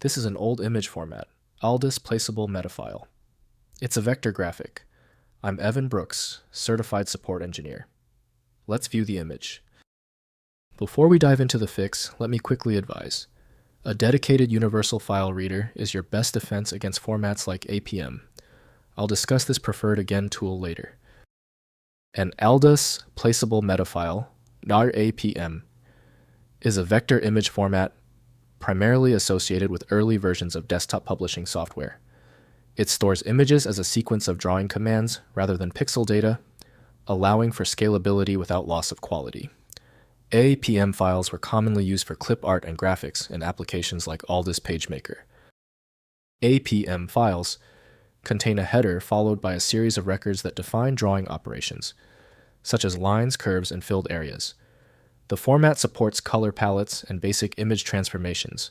This is an old image format, Aldus Placeable Metafile. It's a vector graphic. I'm Evan Brooks, Certified Support Engineer. Let's view the image. Before we dive into the fix, let me quickly advise. A dedicated universal file reader is your best defense against formats like APM. I'll discuss this preferred again tool later. An Aldus Placeable Metafile, APM, is a vector image format primarily associated with early versions of desktop publishing software. It stores images as a sequence of drawing commands rather than pixel data, allowing for scalability without loss of quality. APM files were commonly used for clip art and graphics in applications like Aldus PageMaker. APM files contain a header followed by a series of records that define drawing operations, such as lines, curves, and filled areas. The format supports color palettes and basic image transformations.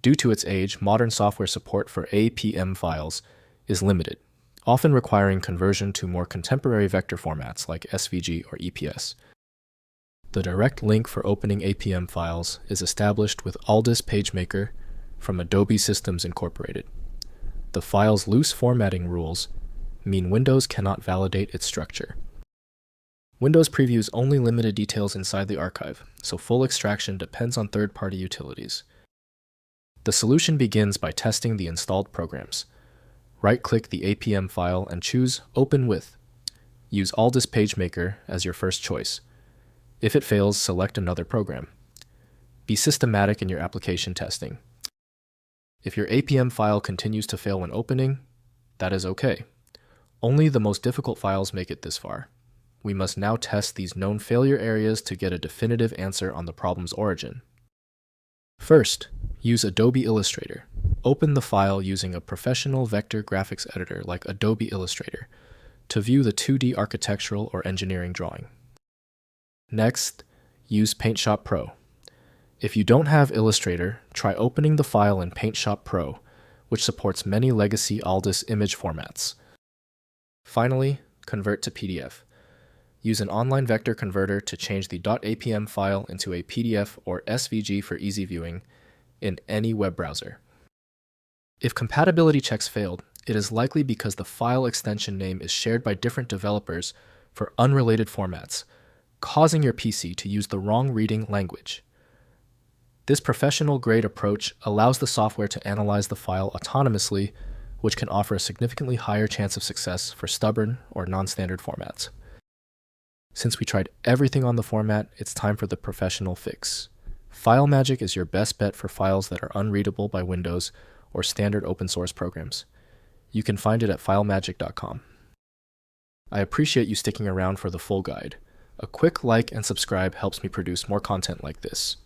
Due to its age, modern software support for APM files is limited, often requiring conversion to more contemporary vector formats like SVG or EPS. The direct link for opening APM files is established with Aldus PageMaker from Adobe Systems Incorporated. The file's loose formatting rules mean Windows cannot validate its structure. Windows previews only limited details inside the archive, so full extraction depends on third-party utilities. The solution begins by testing the installed programs. Right-click the APM file and choose Open With. Use Aldus PageMaker as your first choice. If it fails, select another program. Be systematic in your application testing. If your APM file continues to fail when opening, that is okay. Only the most difficult files make it this far. We must now test these known failure areas to get a definitive answer on the problem's origin. First, use Adobe Illustrator. Open the file using a professional vector graphics editor like Adobe Illustrator to view the 2D architectural or engineering drawing. Next, use PaintShop Pro. If you don't have Illustrator, try opening the file in PaintShop Pro, which supports many legacy Aldus image formats. Finally, convert to PDF. Use an online vector converter to change the .apm file into a PDF or SVG for easy viewing in any web browser. If compatibility checks failed, it is likely because the file extension name is shared by different developers for unrelated formats, causing your PC to use the wrong reading language. This professional-grade approach allows the software to analyze the file autonomously, which can offer a significantly higher chance of success for stubborn or non-standard formats. Since we tried everything on the format, it's time for the professional fix. FileMagick is your best bet for files that are unreadable by Windows or standard open-source programs. You can find it at filemagick.com. I appreciate you sticking around for the full guide. A quick like and subscribe helps me produce more content like this.